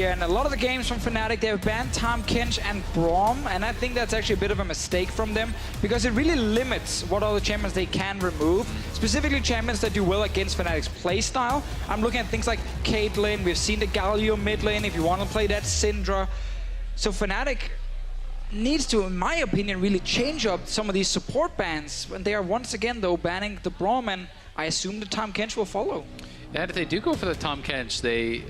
Yeah, and a lot of the games from Fnatic, they have banned Tahm Kench and Braum, and I think that's actually a bit of a mistake from them, because it really limits what other champions they can remove, specifically champions that do well against Fnatic's playstyle. I'm looking at things like Caitlyn, we've seen the Galio mid lane, if you want to play that Syndra. So Fnatic needs to, in my opinion, really change up some of these support bans, when they are once again, though, banning the Braum, and I assume the Tahm Kench will follow. And if they do go for the Tahm Kench, they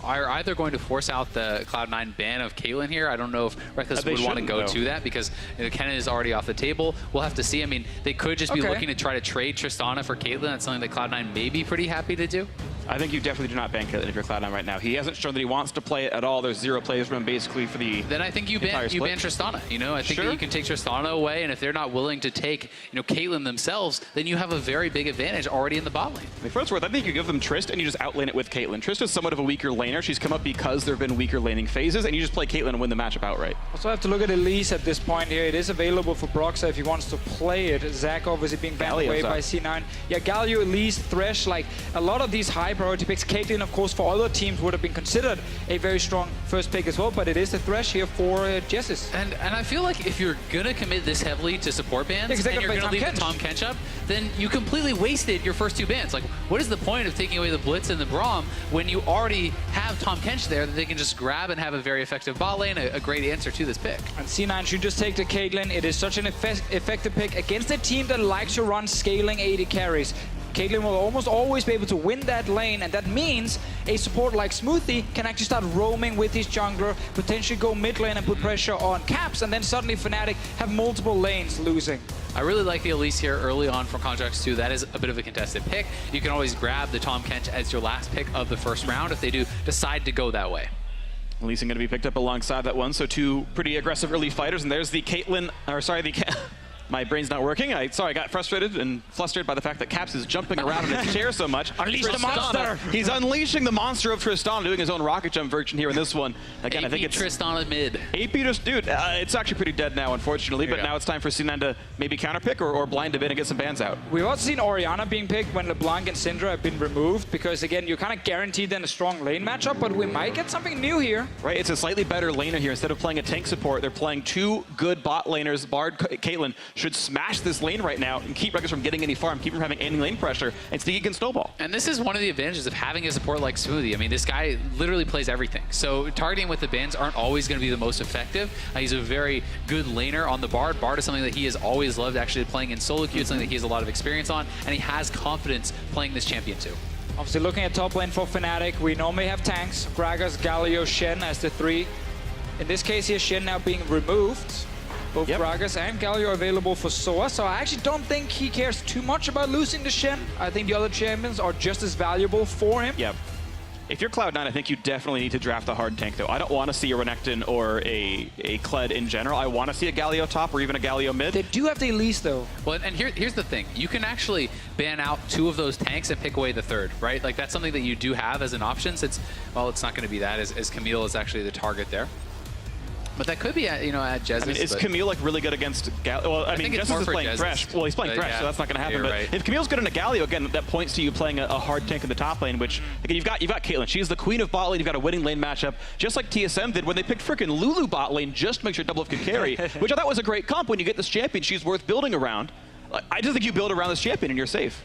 are either going to force out the Cloud9 ban of Caitlyn here. I don't know if Reckless would want to go to that, because Kennen is already off the table. We'll have to see. I mean, they could just be looking to try to trade Tristana for Caitlyn. That's something that Cloud9 may be pretty happy to do. I think you definitely do not ban Caitlyn if you're Cloud9 right now. He hasn't shown that he wants to play it at all. There's 0 plays from him basically for the Then I think you ban Tristana. You know, I think that you can take Tristana away, and if they're not willing to take, you know, Caitlyn themselves, then you have a very big advantage already in the bot lane. For what it's worth, I think you give them Trist and you just outlane it with Caitlyn. Trist is somewhat of a weaker laner. She's come up because there have been weaker laning phases, and you just play Caitlyn and win the matchup outright. Also have to look at Elise at this point here. It is available for Broxah if he wants to play it. Zach obviously being banned away by C9. Yeah, Galio, Elise, Thresh, like a lot of these high priority picks. Caitlyn, of course, for other teams would have been considered a very strong first pick as well, but it is the Thresh here for Jessis. And I feel like if you're going to commit this heavily to support bans, and you're going to leave the Tahm Kench up, then you completely wasted your first 2 bans. Like, what is the point of taking away the Blitz and the Braum when you already have Tahm Kench there that they can just grab and have a very effective bot lane, a great answer to this pick. And C9 should just take the Caitlyn. It is such an effective pick against a team that likes to run scaling AD carries. Caitlyn will almost always be able to win that lane, and that means a support like Smoothie can actually start roaming with his jungler, potentially go mid lane and put pressure on Caps, and then suddenly Fnatic have multiple lanes losing. I really like the Elise here early on from Contracts 2. That is a bit of a contested pick. You can always grab the Tahm Kench as your last pick of the first round if they do decide to go that way. Elise going to be picked up alongside that one, so 2 pretty aggressive early fighters, and there's the Caitlyn, or sorry, the my brain's not working. I got frustrated and flustered by the fact that Caps is jumping around in his chair so much. Unleash the monster! He's unleashing the monster of Tristana, doing his own rocket jump version here in this one. Again, AP I think it's Tristana mid. AP just, dude, it's actually pretty dead now, unfortunately, but now it's time for C9 to maybe counterpick or blind a bit and get some bans out. We've also seen Orianna being picked when LeBlanc and Syndra have been removed, because again, you're kind of guaranteed then a strong lane matchup, but we might get something new here. Right, it's a slightly better laner here. Instead of playing a tank support, they're playing 2 good bot laners. Bard, Caitlyn should smash this lane right now and keep Reckless from getting any farm, keep him from having any lane pressure, and Sneaky can snowball. And this is one of the advantages of having a support like Smoothie. I mean, this guy literally plays everything. So targeting with the bans aren't always going to be the most effective. He's a very good laner on the Bard. Bard is something that he has always loved actually playing in solo queue. It's something that he has a lot of experience on, and he has confidence playing this champion too. Obviously looking at top lane for Fnatic, we normally have tanks, Gragas, Galio, Shen as the 3. In this case here, Shen now being removed. Both Gragas and Galio are available for Soa, so I actually don't think he cares too much about losing to Shen. I think the other champions are just as valuable for him. Yep. If you're Cloud9, I think you definitely need to draft a hard tank, though. I don't want to see a Renekton or a Kled in general. I want to see a Galio top or even a Galio mid. They do have the Elise, though. Well, and here's the thing. You can actually ban out 2 of those tanks and pick away the 3rd, right? Like, that's something that you do have as an option. So well, it's not going to be that, as Camille is actually the target there. But that could be at, at Jessis. I mean, is Camille like really good against Galio? Well, I mean, Jessis is playing Thresh. Well, he's playing Thresh, so that's not going to happen. But right. if Camille's good in a Galio, again, that points to you playing a hard tank in the top lane, which, again, you've got Caitlyn. She's the queen of bot lane. You've got a winning lane matchup, just like TSM did when they picked frickin' Lulu bot lane just to make sure Double could carry, which I thought was a great comp. When you get this champion, she's worth building around. I just think you build around this champion and you're safe.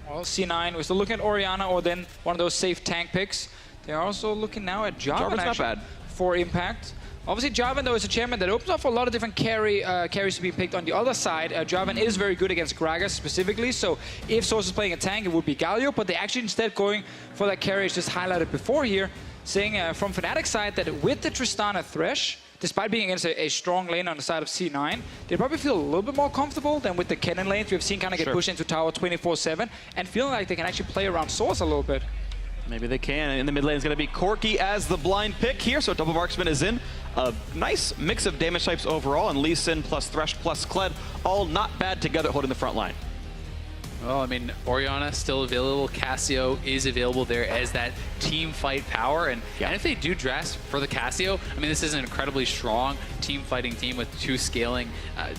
Well, C9, we're still looking at Orianna or then one of those safe tank picks. They're also looking now at Jarvan not bad for impact. Obviously, Jarvan, though, is a champion that opens up for a lot of different carries to be picked on the other side. Jarvan is very good against Gragas specifically, so if Source is playing a tank, it would be Galio, but they actually instead going for that carry as just highlighted before here, saying from Fnatic's side that with the Tristana Thresh, despite being against a strong lane on the side of C9, they probably feel a little bit more comfortable than with the Kennen lanes we've seen kind of get pushed into tower 24/7, and feeling like they can actually play around Source a little bit. Maybe they can. In the mid lane is going to be Corki as the blind pick here, so Double Marksman is in. A nice mix of damage types overall, and Lee Sin plus Thresh plus Kled, all not bad together holding the front line. Well, I mean, Orianna still available. Cassio is available there as that team fight power. And if they do draft for the Cassio, I mean, this is an incredibly strong team fighting team with 2 scaling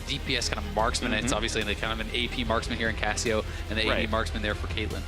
DPS kind of marksmen. It's obviously kind of an AP marksman here in Cassio and the AD marksman there for Caitlyn.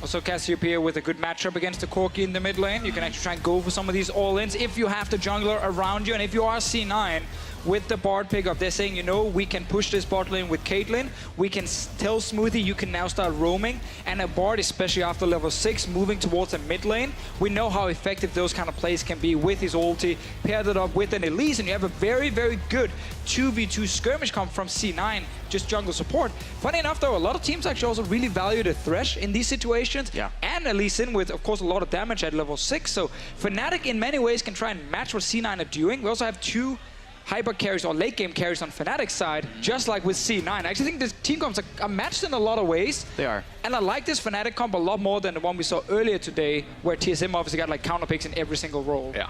Also, Cassiopeia with a good matchup against the Corki in the mid lane. You can actually try and go for some of these all-ins if you have the jungler around you. And if you are C9 with the Bard pickup, they're saying, you know, we can push this bot lane with Caitlyn. We can tell Smoothie you can now start roaming. And a Bard, especially after level 6, moving towards the mid lane. We know how effective those kind of plays can be with his ulti. Paired it up with an Elise, and you have a very, very good 2v2 skirmish come from C9, just jungle support. Funny enough, though, a lot of teams actually also really value the Thresh in these situations. Yeah. And Elise in with, of course, a lot of damage at level 6. So Fnatic, in many ways, can try and match what C9 are doing. We also have 2 hyper carries or late game carries on Fnatic's side, just like with C9. I actually think this team comps are matched in a lot of ways. They are. And I like this Fnatic comp a lot more than the one we saw earlier today, where TSM obviously got like counter picks in every single role. Yeah.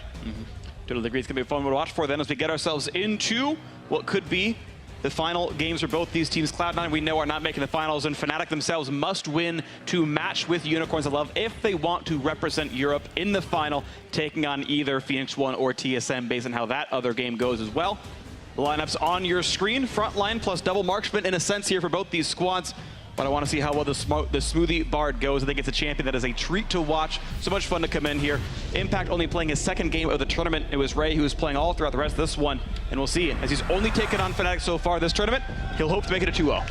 Totally agree. It's going to be a fun one to watch for then as we get ourselves into what could be the final games for both these teams. Cloud9, we know, are not making the finals, and Fnatic themselves must win to match with Unicorns of Love if they want to represent Europe in the final, taking on either Phoenix One or TSM based on how that other game goes as well. The lineups on your screen, frontline plus double marksman in a sense here for both these squads. But I want to see how well the Smoothie Bard goes. I think it's a champion that is a treat to watch. So much fun to come in here. Impact only playing his second game of the tournament. It was Ray who was playing all throughout the rest of this one. And we'll see, as he's only taken on Fnatic so far this tournament, he'll hope to make it a 2-0.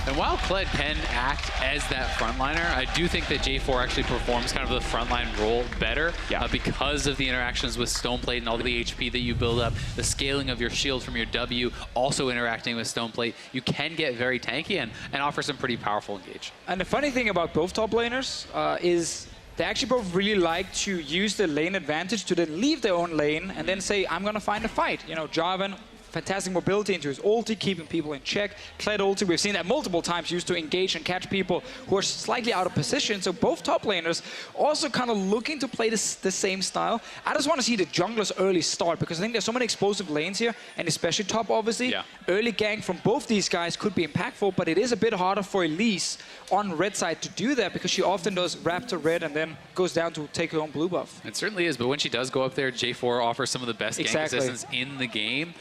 And while Kled can act as that frontliner, I do think that J4 actually performs kind of the frontline role better because of the interactions with Stoneplate and all the HP that you build up, the scaling of your shield from your W, also interacting with Stoneplate. You can get very tanky and offer some pretty powerful engage. And the funny thing about both top laners is they actually both really like to use the lane advantage to then leave their own lane and then say, I'm going to find a fight. You know, Jarvan, fantastic mobility into his ulti, keeping people in check. Kled ulti, we've seen that multiple times, used to engage and catch people who are slightly out of position. So both top laners also kind of looking to play the same style. I just want to see the junglers early start, because I think there's so many explosive lanes here, and especially top, obviously. Yeah. Early gank from both these guys could be impactful, but it is a bit harder for Elise on red side to do that, because she often does Raptor red and then goes down to take her own blue buff. It certainly is, but when she does go up there, J4 offers some of the best gank assistance in the game.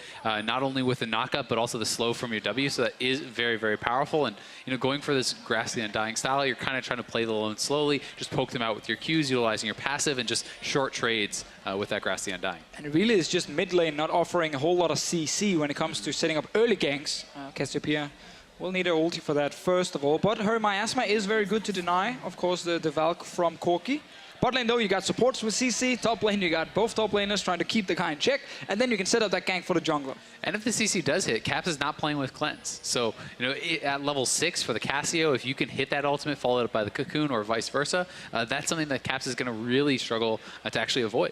Not only with the knockup, but also the slow from your W, so that is very, very powerful. And, you know, going for this Grassy Undying style, you're kind of trying to play the lane slowly, just poke them out with your Qs, utilizing your passive, and just short trades with that Grassy Undying. And it really is just mid lane not offering a whole lot of CC when it comes to setting up early ganks. Cassiopeia will need her ulti for that first of all, but her miasma is very good to deny, of course, the Valk from Corki. Bot lane, though, you got supports with CC. Top lane, you got both top laners trying to keep the guy in check, and then you can set up that gank for the jungler. And if the CC does hit, Caps is not playing with Cleanse. So, you know, at level 6 for the Cassio, if you can hit that ultimate, followed up by the Cocoon, or vice versa, that's something that Caps is going to really struggle to actually avoid.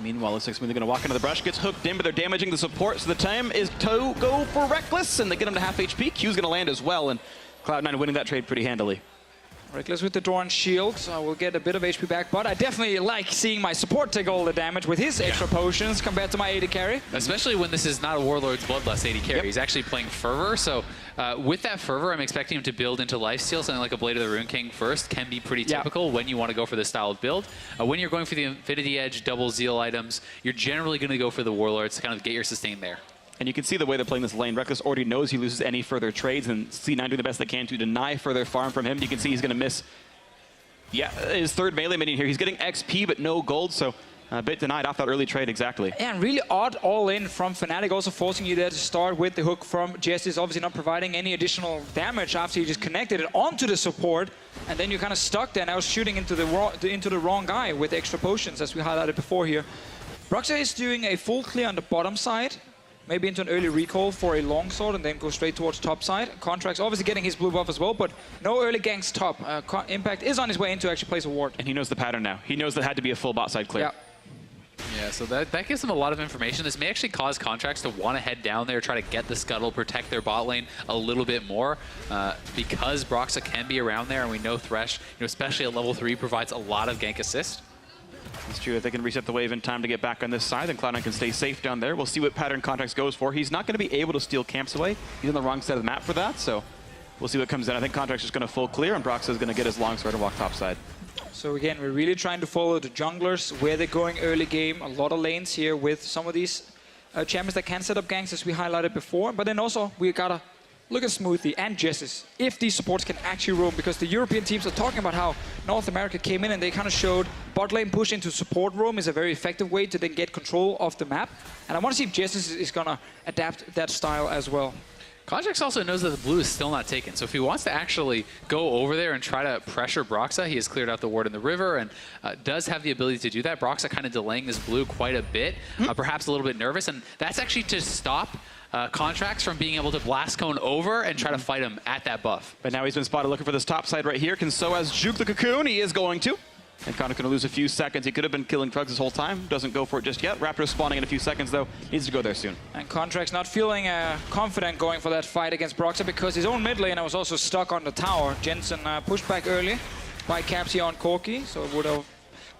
Meanwhile, looks like Smoothie going to walk into the brush, gets hooked in, but they're damaging the support, so the time is to go for Reckless, and they get him to half HP. Q's going to land as well, and Cloud9 winning that trade pretty handily. Reckless with the Doran shield, so we'll get a bit of HP back, but I definitely like seeing my support take all the damage with his extra potions compared to my AD carry. Especially when this is not a Warlord's Bloodlust AD carry. He's actually playing Fervor, so with that Fervor, I'm expecting him to build into Lifesteal. Something like a Blade of the Rune King first can be pretty typical when you want to go for this style of build. When you're going for the Infinity Edge, double Zeal items, you're generally going to go for the Warlords to kind of get your sustain there. And you can see the way they're playing this lane. Reckless already knows he loses any further trades, and C9 doing the best they can to deny further farm from him. You can see he's going to miss his third melee minion here. He's getting XP, but no gold, so a bit denied off that early trade, exactly. Yeah, and really odd all-in from Fnatic, also forcing you there to start with the hook from Justice, obviously not providing any additional damage after you just connected it onto the support, and then you're kind of stuck there now shooting into the wrong guy with extra potions, as we highlighted before here. Broxah is doing a full clear on the bottom side, maybe into an early recall for a longsword and then go straight towards top side. Contract's obviously getting his blue buff as well, but no early ganks top. Impact is on his way in to actually place a ward. And he knows the pattern now. He knows that had to be a full bot side clear. Yeah, so that gives them a lot of information. This may actually cause Contracts to want to head down there, try to get the scuttle, protect their bot lane a little bit more, because Broxah can be around there, and we know Thresh, especially at level 3, provides a lot of gank assist. It's true. If they can reset the wave in time to get back on this side, then Cloud9 can stay safe down there. We'll see what pattern Contracts goes for. He's not going to be able to steal camps away. He's on the wrong side of the map for that, so we'll see what comes in. I think Contracts is going to full clear, and Broxah is going to get his longsword and walk top side. So again, we're really trying to follow the junglers, where they're going early game. A lot of lanes here with some of these champions that can set up ganks, as we highlighted before. But then also, we gotta look at Smoothie and Jessis, if these supports can actually roam, because the European teams are talking about how North America came in and they kind of showed bot lane push into support roam is a very effective way to then get control of the map. And I want to see if Jessis is going to adapt that style as well. Contracts also knows that the blue is still not taken, so if he wants to actually go over there and try to pressure Broxa, he has cleared out the ward in the river and does have the ability to do that. Broxa kind of delaying this blue quite a bit, perhaps a little bit nervous, and that's actually to stop Contracts from being able to blast cone over and try to fight him at that buff. But now he's been spotted looking for this top side right here. Can Soaz juke the cocoon? He is going to. And Connor's going to lose a few seconds. He could have been killing Trugs this whole time. Doesn't go for it just yet. Raptor's spawning in a few seconds, though. Needs to go there soon. And Contract's not feeling confident going for that fight against Broxa because his own mid laner was also stuck on the tower. Jensen pushed back early by Caps here on Corki, so it would have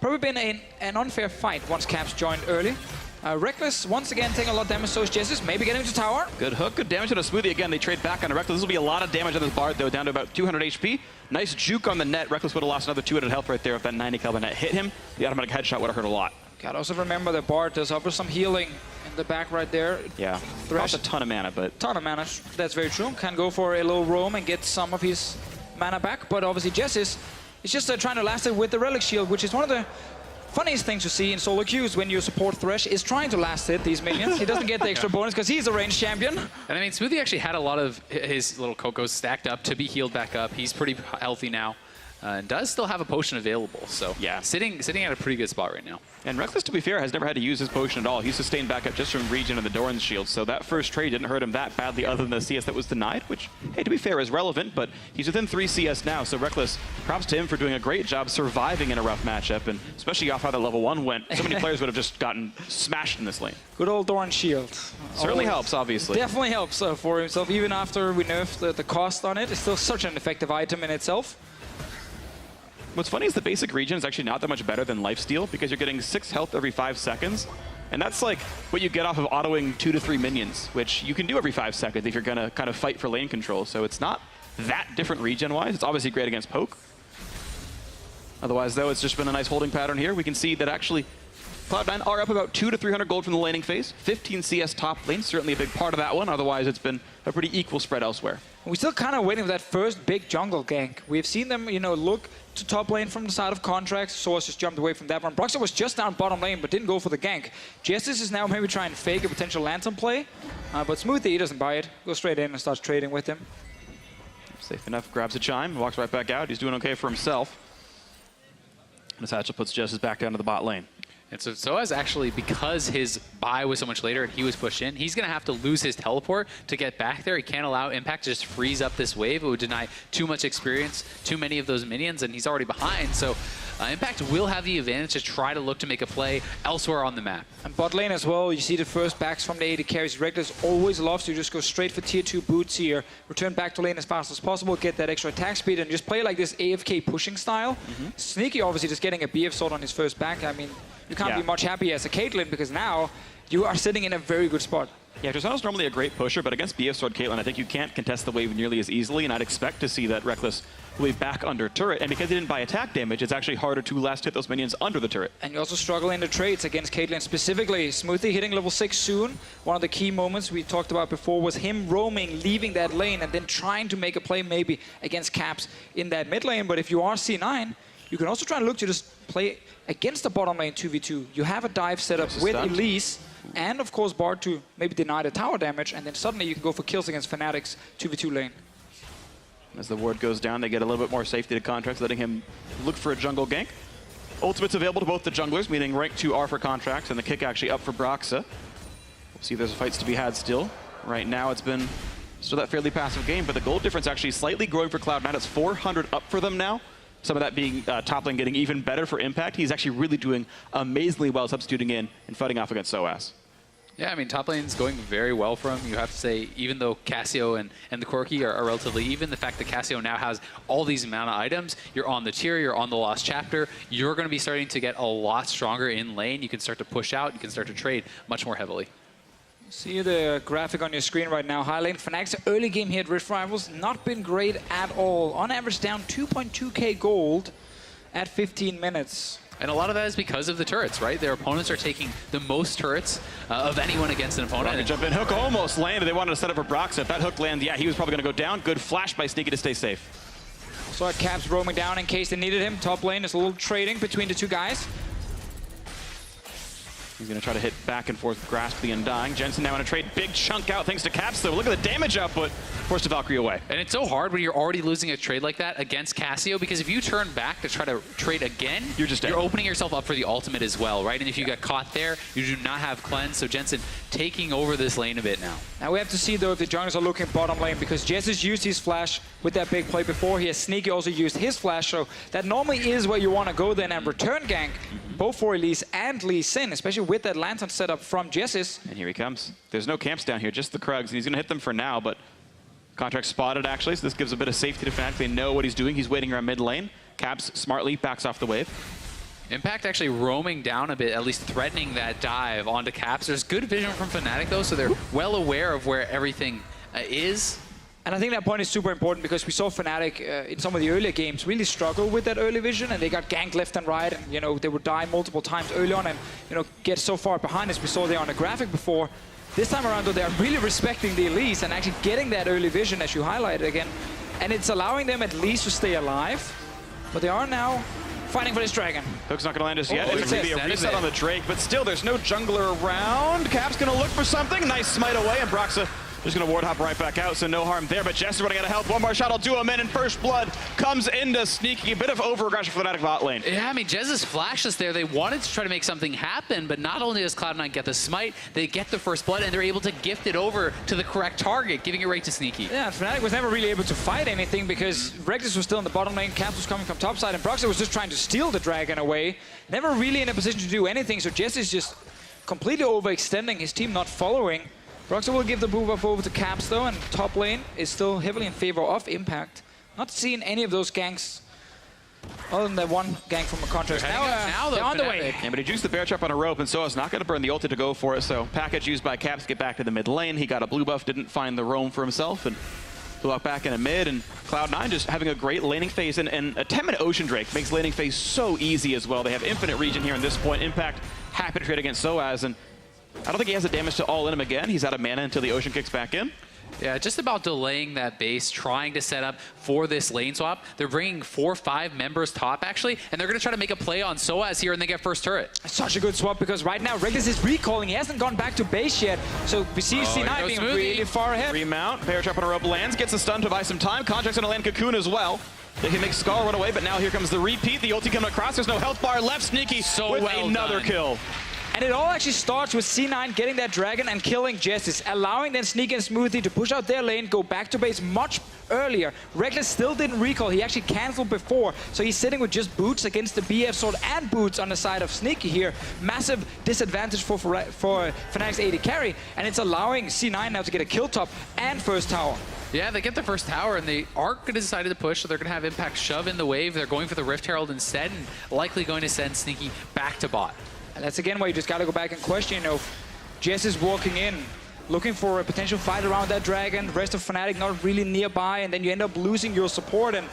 probably been an unfair fight once Caps joined early. Reckless, once again, taking a lot of damage, so is Jessis. Maybe getting to tower. Good hook, good damage on a Smoothie. Again, they trade back on a Reckless. This will be a lot of damage on this Bard, though, down to about 200 HP. Nice juke on the net. Reckless would have lost another 200 health right there if that 90 caliber net hit him. The automatic headshot would have hurt a lot. Gotta also remember that Bard does offer some healing in the back right there. Yeah, Thresh a ton of mana, but... Ton of mana, that's very true. Can go for a little roam and get some of his mana back, but obviously Jessis is just trying to last it with the Relic Shield, which is one of the funniest things to see in solo queues when you support Thresh is trying to last hit these minions. He doesn't get the extra bonus because he's a ranged champion. And I mean, Smoothie actually had a lot of his little Cocos stacked up to be healed back up. He's pretty healthy now. And does still have a potion available, so yeah, sitting at a pretty good spot right now. And Reckless, to be fair, has never had to use his potion at all. He's sustained back up just from Regen and the Doran's shield, so that first trade didn't hurt him that badly other than the CS that was denied, which, hey, to be fair, is relevant, but he's within 3 CS now, so Reckless, props to him for doing a great job surviving in a rough matchup, and especially off how the level 1 went. So many players would have just gotten smashed in this lane. Good old Doran shield. Certainly helps, obviously. Definitely helps for himself, even after we nerfed the cost on it. It's still such an effective item in itself. What's funny is the basic regen is actually not that much better than lifesteal because you're getting 6 health every 5 seconds. And that's like what you get off of autoing 2 to 3 minions, which you can do every 5 seconds if you're going to kind of fight for lane control. So it's not that different regen-wise. It's obviously great against poke. Otherwise, though, it's just been a nice holding pattern here. We can see that actually Cloud9 are up about 200 to 300 gold from the laning phase. 15 CS top lane, certainly a big part of that one. Otherwise, it's been a pretty equal spread elsewhere. We're still kind of waiting for that first big jungle gank. We've seen them, you know, look to top lane from the side of Contracts. Source just jumped away from that one. Broxa was just down bottom lane, but didn't go for the gank. Jessis is now maybe trying to fake a potential Lantern play, but Smoothie, he doesn't buy it. Goes straight in and starts trading with him. Safe enough, grabs a chime, walks right back out. He's doing okay for himself. And this hatchet puts Jessis back down to the bot lane. And so Soaz actually, because his buy was so much later and he was pushed in, he's going to have to lose his teleport to get back there. He can't allow Impact to just freeze up this wave. It would deny too much experience, too many of those minions, and he's already behind. So Impact will have the advantage to try to look to make a play elsewhere on the map. And bot lane as well, you see the first backs from the AD carries. Reckless always loves to just go straight for tier 2 boots here, return back to lane as fast as possible, get that extra attack speed, and just play like this AFK pushing style. Sneaky obviously just getting a BF sword on his first back. I mean, you can't be much happier as a Caitlyn because now you are sitting in a very good spot. Yeah, Tristana's normally a great pusher, but against BF Sword Caitlyn, I think you can't contest the wave nearly as easily, and I'd expect to see that Reckless will be back under turret. And because he didn't buy attack damage, it's actually harder to last hit those minions under the turret. And you also struggle in the trades against Caitlyn specifically. Smoothie hitting level 6 soon. One of the key moments we talked about before was him roaming, leaving that lane, and then trying to make a play maybe against Caps in that mid lane. But if you are C9, you can also try and look to just play against the bottom lane 2v2. You have a dive set up with Elise and, of course, Bard to maybe deny the tower damage, and then suddenly you can go for kills against Fnatic's 2v2 lane. As the ward goes down, they get a little bit more safety to Contracts, letting him look for a jungle gank. Ultimate's available to both the junglers, meaning rank 2 are for Contracts, and the kick actually up for Broxa. We'll see if there's fights to be had still. Right now, it's been still that fairly passive game, but the gold difference actually slightly growing for Cloud9. It's 400 up for them now. Some of that being top lane getting even better for Impact. He's actually really doing amazingly well substituting in and fighting off against Soaz. Yeah, I mean, top lane's going very well for him. You have to say, even though Cassio and the Corki are relatively even, the fact that Cassio now has all these amount of items, you're on the tier, you're on the Lost Chapter, you're going to be starting to get a lot stronger in lane. You can start to push out, you can start to trade much more heavily. See the graphic on your screen right now. High lane Fnatic's early game here at Rift Rivals, not been great at all. On average, down 2.2k gold at 15 minutes. And a lot of that is because of the turrets, right? Their opponents are taking the most turrets of anyone against an opponent. Rocket jump in. Hook almost landed. They wanted to set up for Brox. If that hook lands, yeah, he was probably going to go down. Good flash by Sneaky to stay safe. Saw Caps roaming down in case they needed him. Top lane is a little trading between the two guys. He's going to try to hit back and forth, grasp the Undying. Jensen now in a trade. Big chunk out thanks to Caps, though. Look at the damage output. Forced the Valkyrie away. And it's so hard when you're already losing a trade like that against Cassio, because if you turn back to try to trade again, you're opening yourself up for the ultimate as well, right? And if you get caught there, you do not have cleanse. So Jensen taking over this lane a bit now. Now we have to see, though, if the junglers are looking bottom lane, because Jess has used his flash with that big play before. He has Sneaky also used his flash, so that normally is where you want to go then and return gank, both for Elise and Lee Sin, especially with that lantern setup from Jessis. And here he comes. There's no camps down here, just the Krugs, and he's going to hit them for now, but Contract spotted, actually, so this gives a bit of safety to Fnatic. They know what he's doing. He's waiting around mid lane. Caps smartly backs off the wave. Impact actually roaming down a bit, at least threatening that dive onto Caps. There's good vision from Fnatic, though, so they're well aware of where everything is. And I think that point is super important because we saw Fnatic in some of the earlier games really struggle with that early vision, and they got ganked left and right, and they would die multiple times early on and get so far behind, as we saw there on the graphic before. This time around, though, they are really respecting the Elise and actually getting that early vision, as you highlighted again, and it's allowing them at least to stay alive. But they are now fighting for this dragon. Hook's not going to land us yet. Oh, It's going to be a reset on the Drake, but still, there's no jungler around. Cap's going to look for something. Nice smite away, and Broxa just going to ward hop right back out, so no harm there. But Jess is running out of health. One more shot will do him in, and First Blood comes into Sneaky. A bit of over-aggression for the Fnatic bot lane. Yeah, I mean, Jess's flashes there, they wanted to try to make something happen, but not only does Cloud9 get the smite, they get the First Blood, and they're able to gift it over to the correct target, giving it right to Sneaky. Yeah, Fnatic was never really able to fight anything because Reckless was still in the bottom lane, Caps was coming from topside, and Broxa was just trying to steal the dragon away. Never really in a position to do anything, so Jess is just completely overextending, his team not following. Broxa will give the move up over to Caps, though, and top lane is still heavily in favor of Impact. Not seeing any of those ganks, other than that one gank from a Contract. Now they're on the way. Yeah, but he juiced the bear trap on a rope, and so is not going to burn the ulti to go for it. So package used by Caps to get back to the mid lane. He got a blue buff, didn't find the roam for himself, and flew out back in a mid. And Cloud9 just having a great laning phase, and a 10-minute Ocean Drake makes laning phase so easy as well. They have infinite region here in this point. Impact happy to trade against Soaz, and I don't think he has the damage to all in him again. He's out of mana until the Ocean kicks back in. Yeah, just about delaying that base, trying to set up for this lane swap. They're bringing 4 or 5 members top, actually, and they're going to try to make a play on Soaz here, and they get first turret. Such a good swap, because right now Reckless is recalling. He hasn't gone back to base yet, so we see C9 being really far ahead. Remount, bear trap on a rope lands, gets a stun to buy some time. Contract's going to land Cocoon as well. They can make Scar run away, but now here comes the repeat. The ulti coming across. There's no health bar left. Sneaky with another kill. And it all actually starts with C9 getting that dragon and killing Jessis, allowing then Sneaky and Smoothie to push out their lane, go back to base much earlier. Reckless still didn't recall. He actually canceled before, so he's sitting with just boots against the BF sword and boots on the side of Sneaky here. Massive disadvantage for Fnatic's AD carry, and it's allowing C9 now to get a kill top and first tower. Yeah, they get the first tower, and they aren't going to decide to push, so they're going to have Impact shove in the wave. They're going for the Rift Herald instead, and likely going to send Sneaky back to bot. And that's again why you just got to go back and question, Jess is walking in, looking for a potential fight around that dragon, the rest of Fnatic not really nearby, and then you end up losing your support. And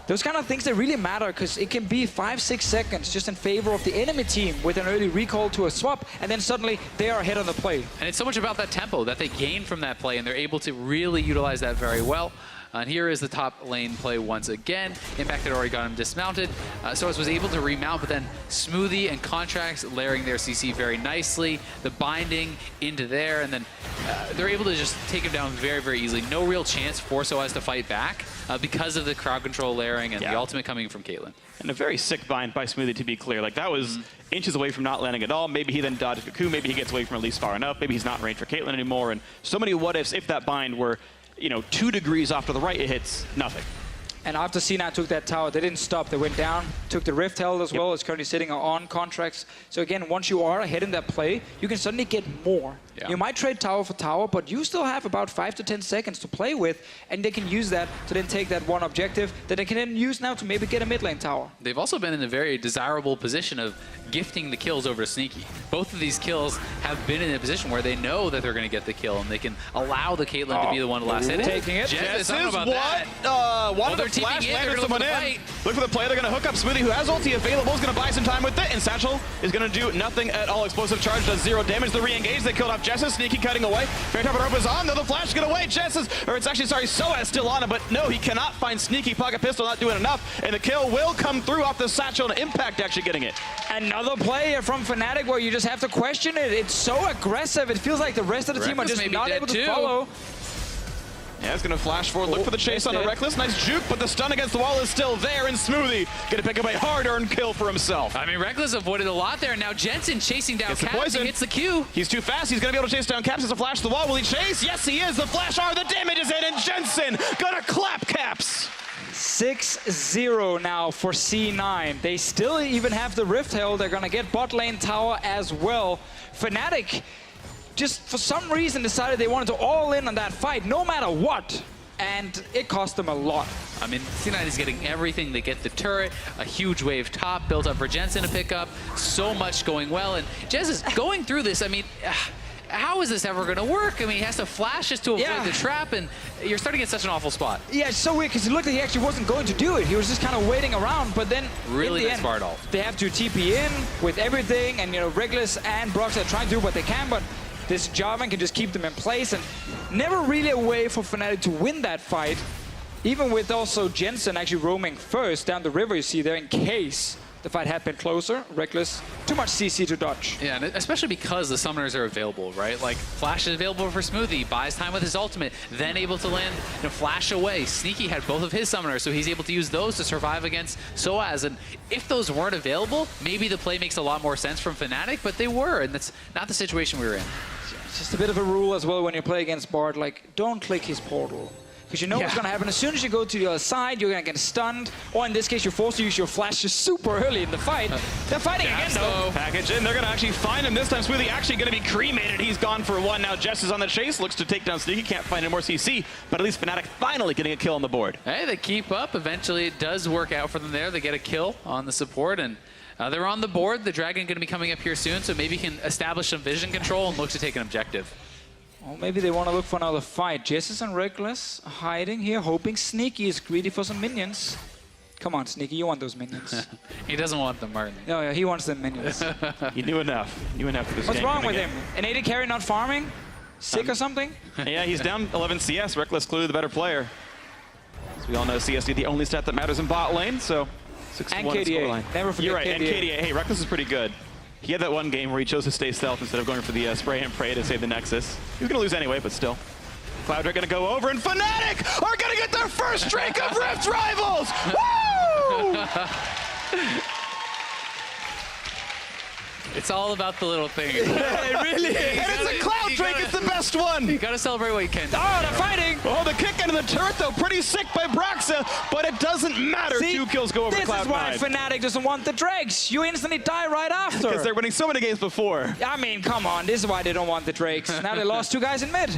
those kind of things that really matter, because it can be 5-6 seconds just in favor of the enemy team with an early recall to a swap, and then suddenly they are ahead on the play. And it's so much about that tempo that they gain from that play, and they're able to really utilize that very well. And here is the top lane play once again. Impact had already got him dismounted. Soaz was able to remount, but then Smoothie and Contracts layering their CC very nicely. The binding into there, and then they're able to just take him down very, very easily. No real chance for Soaz to fight back because of the crowd control layering and the ultimate coming from Caitlyn. And a very sick bind by Smoothie, to be clear. Like, that was inches away from not landing at all. Maybe he then dodges Cocoon. Maybe he gets away from at least far enough. Maybe he's not in range for Caitlyn anymore. And so many what-ifs. If that bind were 2 degrees off to the right, it hits nothing. And after C9 took that tower, they didn't stop. They went down, took the Rift Herald as well. It's currently sitting on Contracts. So again, once you are ahead in that play, you can suddenly get more. Yeah. You might trade tower for tower, but you still have about 5 to 10 seconds to play with, and they can use that to then take that one objective that they can then use now to maybe get a mid lane tower. They've also been in a very desirable position of gifting the kills over to Sneaky. Both of these kills have been in a position where they know that they're going to get the kill, and they can allow the Caitlyn to be the one to last hit it. Taking it. Jess is what? Wanted to they're teaming flash in, they're landed gonna someone look for the in. fight. Look for the play. They're going to hook up Smoothie, who has ulti available. Is going to buy some time with it. And Satchel is going to do nothing at all. Explosive charge does 0 damage. The re-engage. They killed off Jessus. Sneaky cutting away. Fair top of the rope is on. Though the flash get away. Jessus, or it's actually, sorry, Soaz still on him. But no, he cannot find Sneaky. Pocket pistol not doing enough. And the kill will come through off the Satchel. And Impact actually getting it. Another play here from Fnatic where you just have to question it. It's so aggressive. It feels like the rest of the team are just not able to follow. Yeah, it's going to flash forward, look for the chase on a Reckless. Nice juke, but the stun against the wall is still there, and Smoothie going to pick up a hard-earned kill for himself. I mean, Reckless avoided a lot there. Now Jensen chasing down Caps. He hits the Q. He's too fast. He's going to be able to chase down Caps. As a flash to the wall. Will he chase? Yes, he is. The flash R, the damage is in, and Jensen going to clap Caps. 6-0 now for C9. They still even have the Rift Herald. They're going to get bot lane tower as well. Fnatic just for some reason decided they wanted to all in on that fight no matter what, and it cost them a lot. I mean, C9 is getting everything. They get the turret, a huge wave top built up for Jensen to pick up, so much going well, and Jez is going through this. I mean, how is this ever going to work? I mean, he has to flash just to avoid the trap, and you're starting at such an awful spot. Yeah, it's so weird because it looked like he actually wasn't going to do it. He was just kind of waiting around, but then really in the end, they have to TP in with everything, and you know, Reckless and Brox are trying to do what they can, but this Jarvan can just keep them in place, and never really a way for Fnatic to win that fight. Even with also Jensen actually roaming first down the river, you see there, in case the fight had been closer. Reckless, too much CC to dodge. Yeah, and especially because the summoners are available, right? Like, Flash is available for Smoothie, buys time with his ultimate, then able to land, you know, Flash away. Sneaky had both of his summoners, so he's able to use those to survive against Soaz. And if those weren't available, maybe the play makes a lot more sense from Fnatic, but they were, and that's not the situation we were in. It's just a bit of a rule as well when you play against Bard, like, don't click his portal. Because you know what's going to happen. As soon as you go to the other side, you're going to get stunned. Or in this case, you're forced to use your flashes super early in the fight. They're fighting again, though. Package in. They're going to actually find him this time. Smoothie actually going to be cremated. He's gone for one. Now Jess is on the chase. Looks to take down Sneaky. Can't find any more CC. But at least Fnatic finally getting a kill on the board. Hey, they keep up. Eventually, it does work out for them there. They get a kill on the support. And they're on the board. The Dragon going to be coming up here soon. So maybe he can establish some vision control and look to take an objective. Well, maybe they want to look for another fight. Jessus and Reckless hiding here, hoping Sneaky is greedy for some minions. Come on, Sneaky, you want those minions. He doesn't want them, Martin. No, yeah, he wants them minions. You knew enough. You knew enough for this What's game. wrong with him? An AD carry not farming? Sick or something? Yeah, he's down 11 CS. Reckless clearly the better player. As we all know, CSD the only stat that matters in bot lane, so 6-1 and KDA. Never forget You're right, KDA. and KDA. Hey, Reckless is pretty good. He had that one game where he chose to stay stealth instead of going for the spray and pray to save the Nexus. He was going to lose anyway, but still. Cloud are going to go over, and Fnatic are going to get their first drink of Rift Rivals! Woo! It's all about the little thing. It really is. And it's a Cloud drink, it's the best one! You gotta celebrate what you can. Oh, they're fighting! Oh, the kick into the turret, though, pretty sick by Broxa, but it doesn't matter. See, 2 kills go over Cloud9. This is why Fnatic doesn't want the Drakes. You instantly die right after. Because they're winning so many games before. I mean, come on. This is why they don't want the Drakes. Now they lost 2 guys in mid.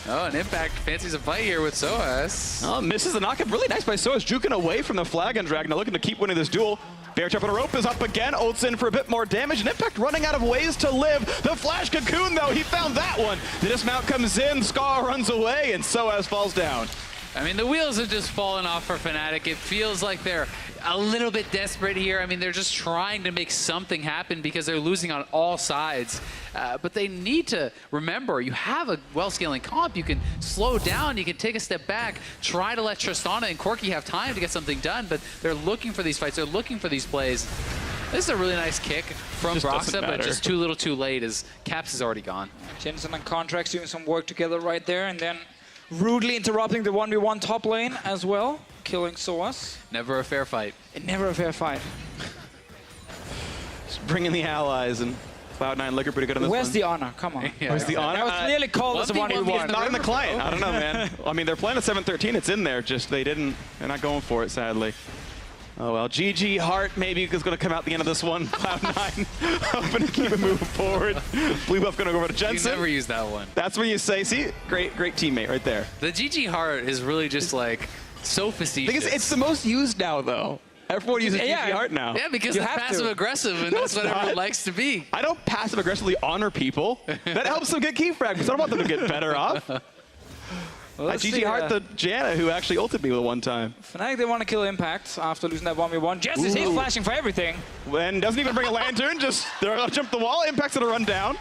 Oh, an Impact fancies a fight here with Soaz. Oh, misses the knockup. Really nice by Soaz, juking away from the Flagon Dragon. Now looking to keep winning this duel. Bear Trap on a rope is up again. Ults in for a bit more damage. And Impact running out of ways to live. The Flash Cocoon, though, he found that one. The dismount comes in. Scar runs away, and Soaz falls down. I mean, the wheels have just fallen off for Fnatic. It feels like they're a little bit desperate here. I mean, they're just trying to make something happen because they're losing on all sides. But they need to remember, you have a well-scaling comp. You can slow down. You can take a step back. Try to let Tristana and Corki have time to get something done. But they're looking for these fights. They're looking for these plays. This is a really nice kick from Broxa, but just too little too late as Caps is already gone. Jensen and Contracts doing some work together right there, and then rudely interrupting the 1v1 top lane as well, killing Soaz. Never a fair fight. Never a fair fight. Just bringing the allies, and Cloud9 looking pretty good on this Where's one. the honor? Come on. Yeah. Where's the honor? That was clearly called as a 1v1. Not in the client. I don't know, man. I mean, they're playing at 7-13. It's in there. Just they're not going for it, sadly. Oh, well. GG Heart maybe is going to come out the end of this one. Cloud9 hoping to keep it moving forward. Blue buff going to go over to Jensen. You never use that one. That's what you say. See? Great teammate right there. The GG Heart is really just like so facetious. Because it's the most used now, though. Everyone uses GG Heart now. Yeah, because it's passive aggressive, and No, that's it's what everyone not. likes to be. I don't passive aggressively honor people. That helps them get key fragments. I don't want them to get better off. Well, let's GG see, Hart the Janna, who actually ulted me with one time. Fnatic, they want to kill Impact after losing that 1v1. Jess is here flashing for everything. And doesn't even bring a lantern, just they're gonna jump the wall. Impact's gonna run down.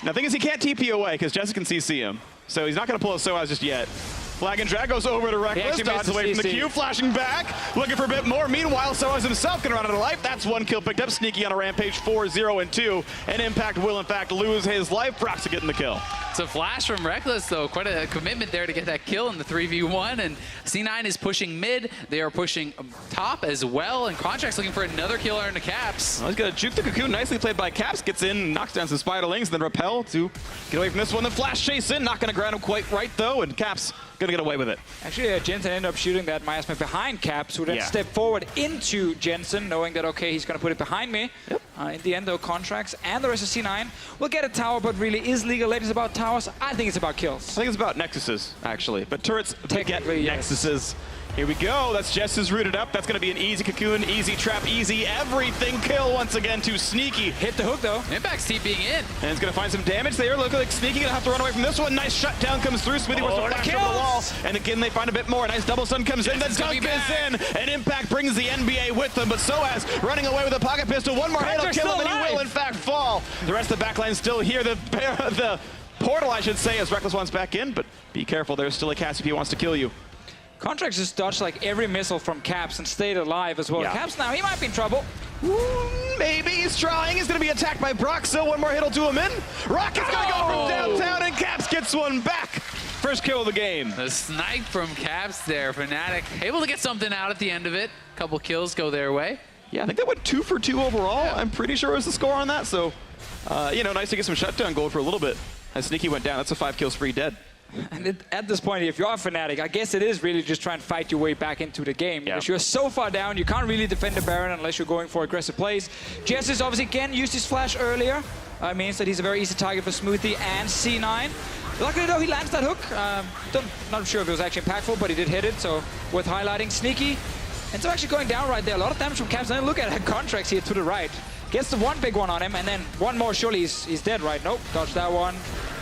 Now, the thing is, he can't TP away because Jess can CC him. So he's not gonna pull a SOAS just yet. Flag and drag goes over to Reckless, dodges away from the Q, flashing back, looking for a bit more. Meanwhile, SOAS himself gonna run out of life. That's one kill picked up. Sneaky on a rampage, 4-0-2. And Impact will, in fact, lose his life. Proxy getting the kill. It's a flash from Reckless, though. Quite a commitment there to get that kill in the 3v1. And C9 is pushing mid. They are pushing top as well. And Contract's looking for another killer into Caps. Well, he's gonna juke the Cocoon. Nicely played by Caps. Gets in, knocks down some Spiderlings, then Repel to get away from this one. Then Flash chase in. Not gonna ground him quite right, though. And Caps gonna get away with it. Actually, Jensen ended up shooting that miasma behind Caps, who then stepped forward into Jensen, knowing that, okay, he's going to put it behind me. Yep. In the end, though, Contracts and the rest of C9 will get a tower, but really, is League of Legends about towers? I think it's about kills. I think it's about Nexuses, actually. But turrets Technically, get yes. Nexuses. Here we go. That's Jess's rooted up. That's going to be an easy Cocoon, easy trap, easy everything kill once again to Sneaky. Hit the hook, though. Impact's TPing in. And it's going to find some damage there. Look like Sneaky going to have to run away from this one. Nice shutdown comes through. Smithy wants to flash over the wall. And again, they find a bit more. Nice double stun comes in. Then Dunk is in. And Impact brings the NBA with them. But SOAS running away with a pocket pistol. One more hit will kill him, and he will, in fact, fall. The rest of the backline still here. The portal, I should say, as Reckless wants back in. But be careful. There's still a Cass if he wants to kill you. Contracts just dodged like every missile from Caps and stayed alive as well. Yeah. Caps now, he might be in trouble. Ooh, maybe he's trying. He's going to be attacked by Brock. So one more hit will do him in. Rocket's going to go from downtown, and Caps gets one back. First kill of the game. The snipe from Caps there. Fnatic able to get something out at the end of it. Couple kills go their way. Yeah, I think that went 2 for 2 overall. Yeah. I'm pretty sure was the score on that. So, you know, nice to get some shutdown gold for a little bit. As Sneaky went down, that's a 5-kill spree dead. And at this point, if you are Fnatic, I guess it is really just trying to fight your way back into the game. Yeah. Because you're so far down, you can't really defend the Baron unless you're going for aggressive plays. Jess is obviously, again, used his flash earlier. Means that he's a very easy target for Smoothie and C9. Luckily, though, he lands that hook. Not sure if it was actually impactful, but he did hit it, so worth highlighting. Sneaky. And so actually going down right there. A lot of damage from Caps. And then look at Contracts here to the right. Gets the one big one on him, and then one more. Surely he's dead, right? Nope. Dodge that one.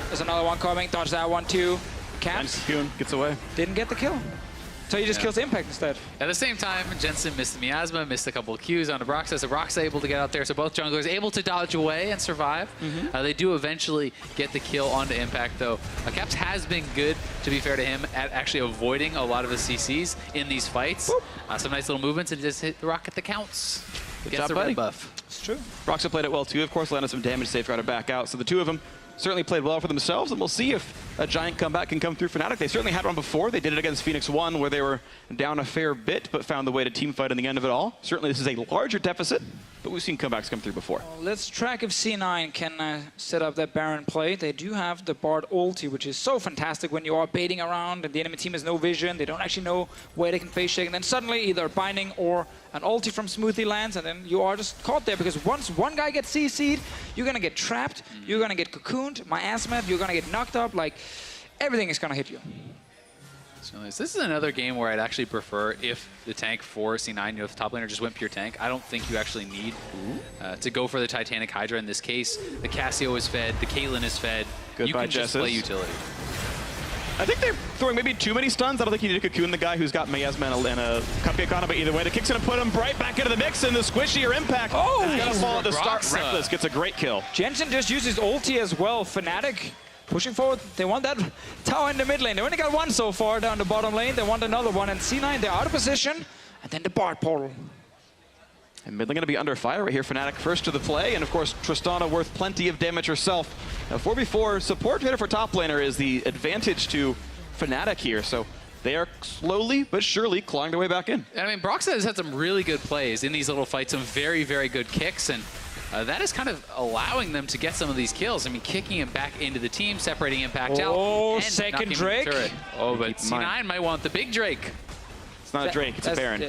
There's another one coming. Dodge that one, too. Caps gets away. didn't get the kill. So he just kills Impact instead. At the same time, Jensen missed the miasma, missed a couple of Qs on the Broxa. So Broxa able to get out there. So both junglers able to dodge away and survive. They do eventually get the kill onto Impact, though. Caps has been good, to be fair to him, at actually avoiding a lot of the CCs in these fights. Some nice little movements and just hit the rocket that counts. Good Gets job, the buddy. red buff. It's true. Broxa played it well, too. Of course, landed some damage, safeguarded back out. So the two of them certainly played well for themselves, and we'll see if a giant comeback can come through Fnatic. They certainly had one before. They did it against Phoenix 1, where they were down a fair bit, but found the way to team fight in the end of it all. Certainly, this is a larger deficit, but we've seen comebacks come through before. Well, let's track if C9 can set up that Baron play. They do have the Bard ulti, which is so fantastic when you are baiting around and the enemy team has no vision. They don't actually know where they can face shake. And then suddenly either a binding or an ulti from Smoothie lands, and then you are just caught there, because once one guy gets CC'd, you're going to get trapped, you're going to get cocooned, miasma, you're going to get knocked up, like everything is going to hit you. So this is another game where I'd actually prefer if the tank for C9, you know, if the top laner just went pure tank. I don't think you actually need to go for the Titanic Hydra in this case. The Cassio is fed, the Caitlyn is fed. You can just play utility. I think they're throwing maybe too many stuns. I don't think you need to cocoon the guy who's got miasma and a cupcake on him, but either way, the kick's going to put him right back into the mix, and the squishier Impact is going to fall at the start. Reckless gets a great kill. Jensen just uses ulti as well. Fnatic pushing forward. They want that tower in the mid lane. They only got one so far down the bottom lane. They want another one. And C9, they're out of position. And then the Bard portal. And mid lane going to be under fire right here. Fnatic first to the play. And of course, Tristana worth plenty of damage herself. Now, 4v4 support hitter for top laner is the advantage to Fnatic here. So they are slowly but surely clawing their way back in. I mean, Broxa has had some really good plays in these little fights, some very, very good kicks. And that is kind of allowing them to get some of these kills. I mean, kicking him back into the team, separating Impact out. Oh, second Drake. Oh, but C9 might want the big Drake. It's not a Drake, it's a Baron.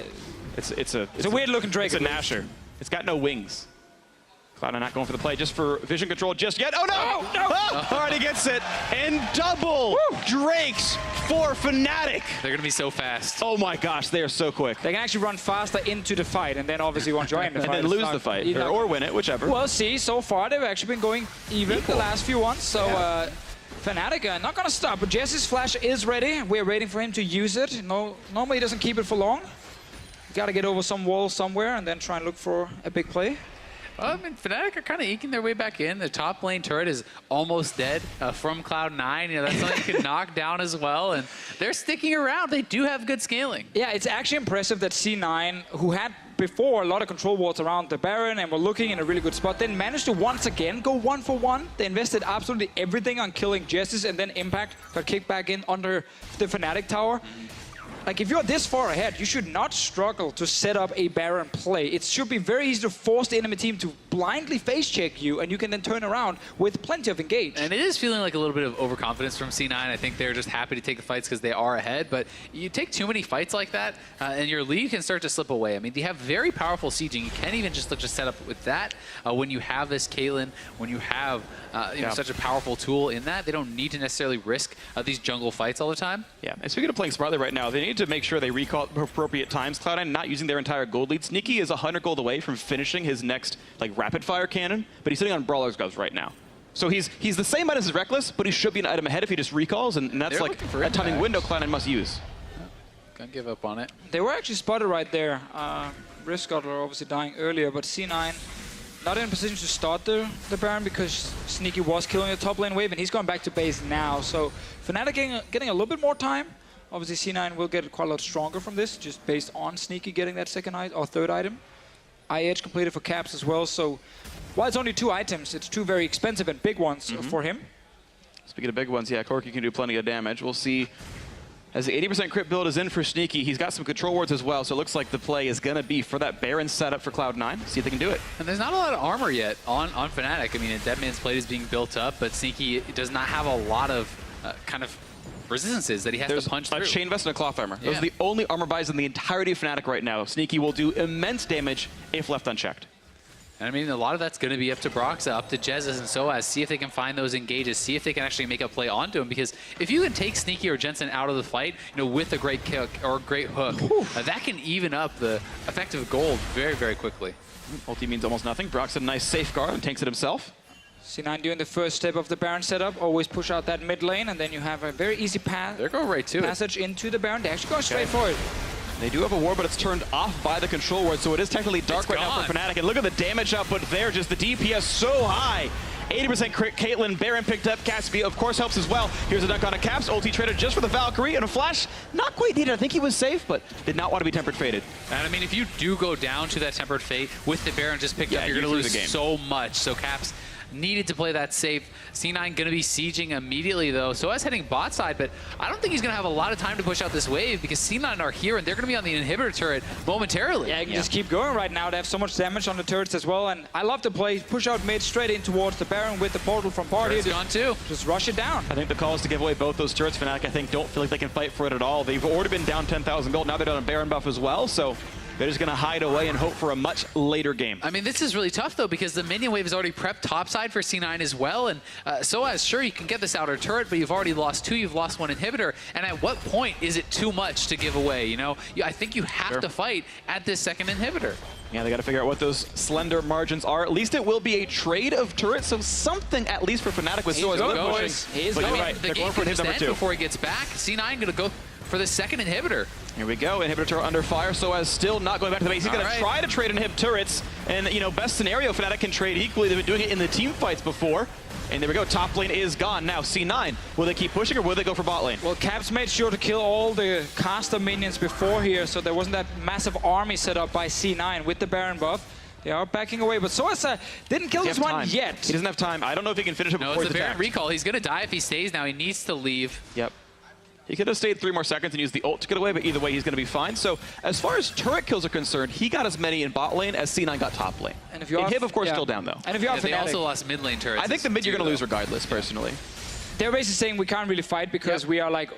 It's a weird looking Drake. It's a Nasher. It's got no wings. Cloud9 not going for the play just for vision control just yet. Oh no! Oh, no! Oh, already gets it. And double Drakes for Fnatic. They're gonna be so fast. Oh my gosh, they are so quick. They can actually run faster into the fight, and then obviously once you're in the fight, and then lose the fight, or win it, whichever. Well, see, so far they've actually been going even the last few ones. So Fnatic not gonna stop, but Jesse's flash is ready. We're waiting for him to use it. No, normally he doesn't keep it for long. Gotta get over some wall somewhere and then try and look for a big play. Well, I mean, Fnatic are kind of eking their way back in. The top lane turret is almost dead from Cloud9. You know, that's something you can knock down as well. And they're sticking around. They do have good scaling. Yeah, it's actually impressive that C9, who had before a lot of control wards around the Baron and were looking in a really good spot, then managed to once again go 1-for-1. They invested absolutely everything on killing Jesses, and then Impact got kicked back in under the Fnatic tower. Like, if you're this far ahead, you should not struggle to set up a Baron play. It should be very easy to force the enemy team to blindly face check you, and you can then turn around with plenty of engage. And it is feeling like a little bit of overconfidence from C9. I think they're just happy to take the fights because they are ahead. But you take too many fights like that, and your lead can start to slip away. I mean, they have very powerful sieging. You can't even just look to set up with that. When you have this Caitlyn, when you have you know, such a powerful tool in that, they don't need to necessarily risk these jungle fights all the time. Yeah, and speaking of playing smartly right now, they need to make sure they recall at appropriate times. Cloud9 not using their entire gold lead. Sneaky is 100 gold away from finishing his next like rapid fire cannon, but he's sitting on Brawler's Gloves right now. So he's the same item as Reckless, but he should be an item ahead if he just recalls, and that's like a timing window Cloud9 must use. Can't give up on it. They were actually spotted right there. Risk Scuttler obviously dying earlier, but C9 not in a position to start the Baron because Sneaky was killing the top lane wave, and he's going back to base now. So Fnatic getting a little bit more time. Obviously, C9 will get quite a lot stronger from this, just based on Sneaky getting that second or third item. Edge completed for Caps as well, so while it's only 2 items, it's 2 very expensive and big ones for him. Speaking of big ones, yeah, Corki can do plenty of damage. We'll see. As the 80% crit build is in for Sneaky, he's got some control wards as well, so it looks like the play is going to be for that Baron setup for Cloud9. See if they can do it. And there's not a lot of armor yet on Fnatic. I mean, a Dead Man's Plate is being built up, but Sneaky does not have a lot of kind of resistances that he has to punch through. There's a chain vest and a cloth armor. Those are the only armor buys in the entirety of Fnatic right now. Sneaky will do immense damage if left unchecked. And I mean, a lot of that's going to be up to Broxa, up to Jezz and Soaz. See if they can find those engages. See if they can actually make a play onto him. Because if you can take Sneaky or Jensen out of the fight, you know, with a great kick or a great hook, that can even up the effective gold very, very quickly. Ulti means almost nothing. Broxa a nice safeguard and tanks it himself. C9 doing the first step of the Baron setup. Always push out that mid lane, and then you have a very easy path. They're going right to it. Passage into the Baron. They actually go straight for it. They do have a ward, but it's turned off by the control ward, so it is technically dark right now for Fnatic. And look at the damage output there, just the DPS so high. 80% crit, Caitlyn, Baron picked up, Cassidy of course helps as well. Here's a dunk on a Caps, ulti traded just for the Valkyrie, and a flash, not quite needed. I think he was safe, but did not want to be tempered fated. And I mean, if you do go down to that tempered fate with the Baron just picked up, you're going to lose so much. So Caps needed to play that safe. C9 going to be sieging immediately, though. So as heading bot side, but I don't think he's going to have a lot of time to push out this wave because C9 are here, and they're going to be on the inhibitor turret momentarily. Yeah, you can just keep going right now. They have so much damage on the turrets as well, and I love to play push out mid straight in towards the Baron with the portal from party. It's gone too. Just rush it down. I think the call is to give away both those turrets. Fnatic, I think, don't feel like they can fight for it at all. They've already been down 10,000 gold. Now they're down a Baron buff as well, so they're just going to hide away and hope for a much later game. I mean, this is really tough, though, because the minion wave is already prepped topside for C9 as well. And Soaz, sure, you can get this outer turret, but you've already lost 2, you've lost 1 inhibitor. And at what point is it too much to give away, you know? I think you have to fight at this second inhibitor. Yeah, they got to figure out what those slender margins are. At least it will be a trade of turrets, so something at least for Fnatic with Soaz pushing. He's but going. you're right, they're going for hit number 2. Before he gets back, C9 going to go for the second inhibitor. Here we go, inhibitor under fire, Soaz still not going back to the base. He's going to try to trade and inhib turrets, and you know, best scenario, Fnatic can trade equally. They've been doing it in the team fights before. And there we go, top lane is gone. Now C9, will they keep pushing or will they go for bot lane? Well, Caps made sure to kill all the caster minions before here, so there wasn't that massive army set up by C9 with the Baron buff. They are backing away, but Soaz didn't kill this one yet. He doesn't have time. I don't know if he can finish it before he's attacked. No, it's a Baron recall. He's going to die if he stays now. He needs to leave. Yep. He could have stayed 3 more seconds and used the ult to get away, but either way, he's going to be fine. So as far as turret kills are concerned, he got as many in bot lane as C9 got top lane. And if you Inhib, of course, still down, though. And if you are they also lost mid lane turrets. I think the mid you're going to lose regardless, personally. They're basically saying we can't really fight because we are like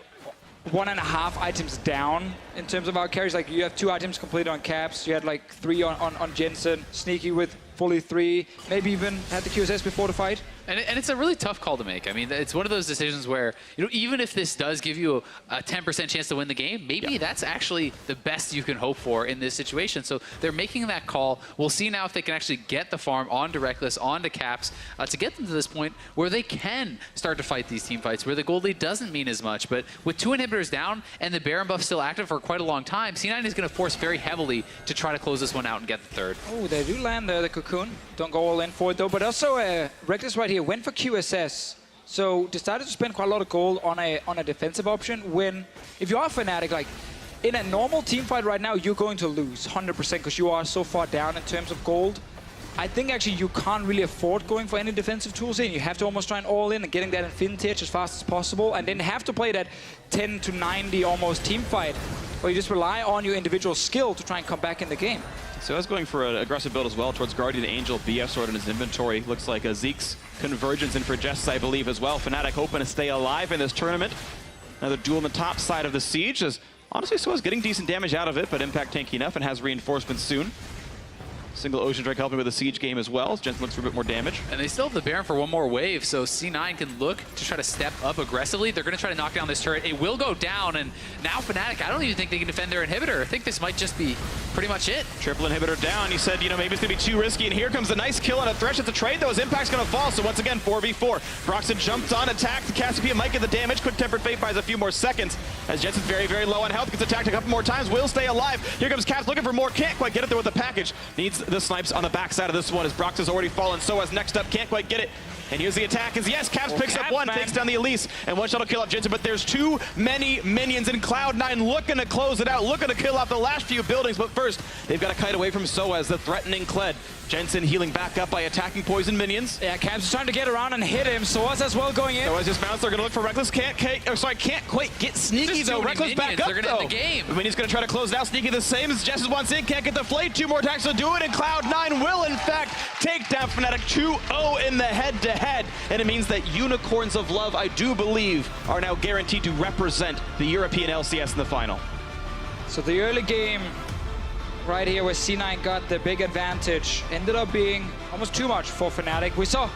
1.5 items down in terms of our carries. Like, you have 2 items completed on Caps. You had like 3 on Jensen. Sneaky with fully 3, maybe even had the QSS before the fight. And it's a really tough call to make. I mean, it's one of those decisions where, you know, even if this does give you a 10% chance to win the game, maybe that's actually the best you can hope for in this situation. So they're making that call. We'll see now if they can actually get the farm onto Reckless, onto Caps, to get them to this point where they can start to fight these team fights, where the gold lead doesn't mean as much. But with 2 inhibitors down and the Baron buff still active for quite a long time, C9 is going to force very heavily to try to close this one out and get the third. Oh, they do land the Cocoon. Don't go all in for it, though. But also, Reckless right here went for QSS. So decided to spend quite a lot of gold on a defensive option when, if you are Fnatic, like, in a normal team fight right now, you're going to lose 100% because you are so far down in terms of gold. I think actually you can't really afford going for any defensive tools in. You have to almost try and all in and getting that Infinity Edge as fast as possible, and then have to play that 10 to 90 almost team fight where you just rely on your individual skill to try and come back in the game. So I was going for an aggressive build as well towards Guardian Angel, BF Sword in his inventory. Looks like a Zeke's Convergence in for Jess, I believe, as well. Fnatic hoping to stay alive in this tournament. Another duel on the top side of the Siege. As honestly, Soa's getting decent damage out of it, but Impact tanky enough and has reinforcements soon. Single Ocean Drake helping with the Siege game as well, as Jensen looks for a bit more damage. And they still have the Baron for one more wave, so C9 can look to try to step up aggressively. They're going to try to knock down this turret. It will go down, and now Fnatic, I don't even think they can defend their inhibitor. I think this might just be pretty much it. Triple inhibitor down. He said, you know, maybe it's going to be too risky, and here comes a nice kill on a Thresh at the trade, though. His Impact's going to fall, so once again, 4v4. Broxton jumps on, attacked. The Cassiopeia might get the damage. Quick Tempered Fate buys a few more seconds, as Jensen's very, very low on health. Gets attacked a couple more times, will stay alive. Here comes Caps looking for more, can't quite get it there with the package. Needs the snipes on the back side of this one as Brox has already fallen. Soaz next up, can't quite get it. And here's the attack as yes, Caps picks up one, takes down the Elise, and one shot will kill off Jensen, but there's too many minions, and Cloud9 looking to close it out, looking to kill off the last few buildings, but first, they've got to kite away from Soaz, the threatening Kled. Jensen healing back up by attacking poison minions. Yeah, Caps is trying to get around and hit him. Soaz as well going in. Soaz just bounced. They're going to look for Reckless. Can't quite get Sneaky though. Reckless back up They're though. End the game. Minions going to try to close it out. Sneaky the same as Jess wants in. Can't get the Flay. 2 more attacks to do it, and Cloud9 will in fact take down Fnatic 2-0 in the head-to-head. And it means that Unicorns of Love, I do believe, are now guaranteed to represent the European LCS in the final. So the early game right here where C9 got the big advantage ended up being almost too much for Fnatic. We saw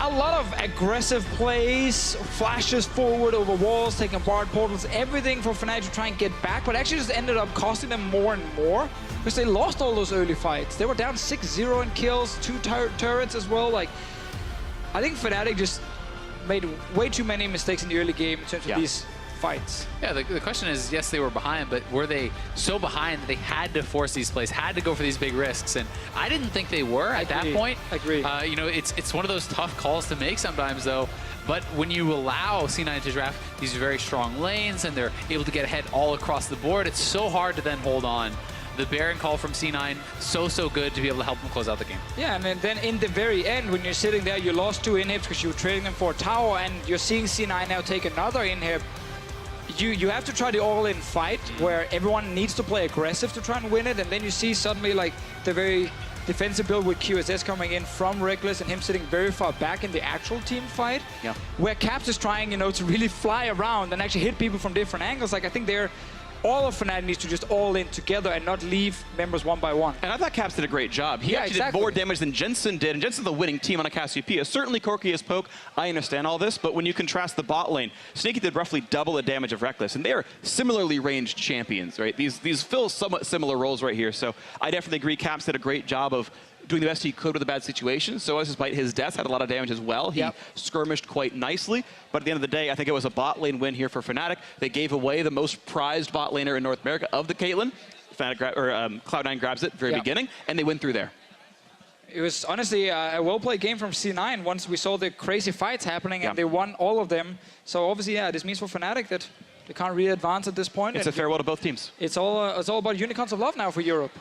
a lot of aggressive plays, flashes forward over walls, taking apart portals, everything for Fnatic to try and get back, but actually just ended up costing them more and more because they lost all those early fights. They were down 6-0 in kills, 2 turrets as well. Like, I think Fnatic just made way too many mistakes in the early game in terms of these fights. Yeah, the question is, yes, they were behind, but were they so behind that they had to force these plays, had to go for these big risks? And I didn't think they were at that point. Agreed. You know, it's one of those tough calls to make sometimes, though. But when you allow C9 to draft these very strong lanes and they're able to get ahead all across the board, it's so hard to then hold on. The Baron call from C9, so good to be able to help them close out the game. Yeah, and then in the very end, when you're sitting there, you lost 2 inhibs because you were trading them for a tower, and you're seeing C9 now take another inhib. You have to try the all-in fight where everyone needs to play aggressive to try and win it, and then you see suddenly like the very defensive build with QSS coming in from Reckless and him sitting very far back in the actual team fight, where Caps is trying, you know, to really fly around and actually hit people from different angles. Like, I think all of Fnatic needs to just all in together and not leave members one by one. And I thought Caps did a great job. He actually did more damage than Jensen did, and Jensen's the winning team on a Cassiopeia. Certainly Corky as poke, I understand all this, but when you contrast the bot lane, Sneaky did roughly double the damage of Reckless, and they are similarly ranged champions, right? These fill somewhat similar roles right here, so I definitely agree Caps did a great job of doing the best he could with a bad situation. So as despite his death, had a lot of damage as well. He skirmished quite nicely. But at the end of the day, I think it was a bot lane win here for Fnatic. They gave away the most prized bot laner in North America of the Caitlyn. Cloud9 grabs it very beginning, and they win through there. It was honestly a well-played game from C9 once we saw the crazy fights happening, and they won all of them. So obviously, this means for Fnatic that they can't really advance at this point. It's a farewell to both teams. It's all about Unicorns of Love now for Europe.